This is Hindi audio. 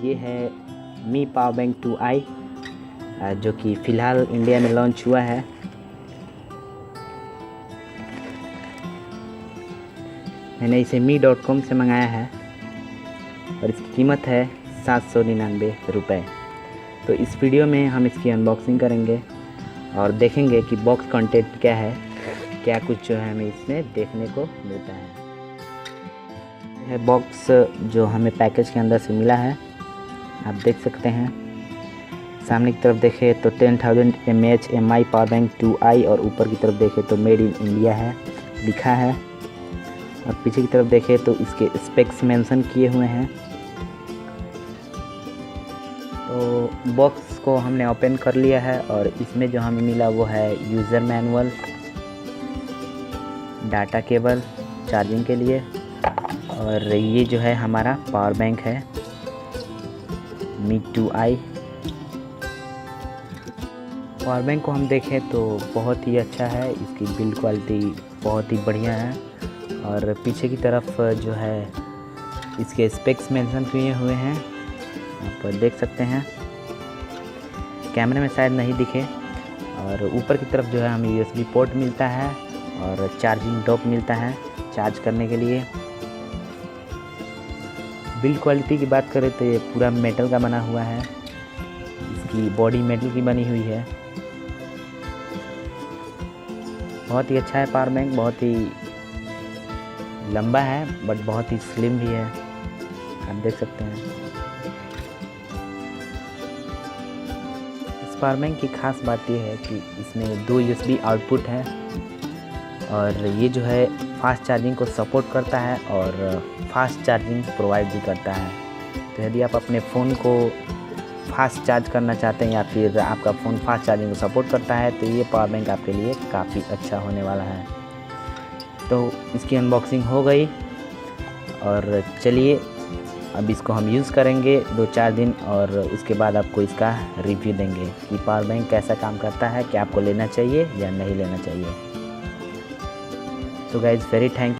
ये है मी पावर बैंक 2i जो कि फ़िलहाल इंडिया में लॉन्च हुआ है। मैंने इसे mi.com से मंगाया है और इसकी कीमत है 799 रुपये। तो इस वीडियो में हम इसकी अनबॉक्सिंग करेंगे और देखेंगे कि बॉक्स कंटेंट क्या है, क्या कुछ जो है हमें इसमें देखने को मिलता है। यह बॉक्स जो हमें पैकेज के अंदर से मिला है, आप देख सकते हैं। सामने की तरफ देखें तो 10,000 mAh MI power bank 2i और ऊपर की तरफ देखें तो मेड इन इंडिया है लिखा है, और पीछे की तरफ देखें तो इसके स्पेक्स मेंशन किए हुए हैं। तो बॉक्स को हमने ओपन कर लिया है और इसमें जो हमें मिला वो है user manual, data cable charging के लिए, और ये जो है हमारा पावर बैंक है मी 2i। पावर बैंक को हम देखें तो बहुत ही अच्छा है, इसकी बिल्ड क्वालिटी बहुत ही बढ़िया है। और पीछे की तरफ जो है इसके स्पेक्स मेंशन किए हुए हैं, आप देख सकते हैं। कैमरे में शायद नहीं दिखे। और ऊपर की तरफ जो है हमें USB पोर्ट मिलता है और चार्जिंग डॉक मिलता है चार्ज करने के लिए। बिल्ड क्वालिटी की बात करें तो ये पूरा मेटल का बना हुआ है, इसकी बॉडी मेटल की बनी हुई है। बहुत ही अच्छा है पावर बैंक, बहुत ही लंबा है बट बहुत ही स्लिम भी है, आप देख सकते हैं। इस पावर बैंक की खास बात यह है कि इसमें 2 USB आउटपुट है और ये जो है फास्ट चार्जिंग को सपोर्ट करता है और फास्ट चार्जिंग प्रोवाइड भी करता है। तो यदि आप अपने फ़ोन को फास्ट चार्ज करना चाहते हैं या फिर आपका फ़ोन फास्ट चार्जिंग को सपोर्ट करता है तो ये पावर बैंक आपके लिए काफ़ी अच्छा होने वाला है। तो इसकी अनबॉक्सिंग हो गई और चलिए अब इसको हम यूज़ करेंगे 2-4 दिन और उसके बाद आपको इसका रिव्यू देंगे कि पावर बैंक कैसा काम करता है, क्या आपको लेना चाहिए या नहीं लेना चाहिए। तो गाइज़ वेरी थैंक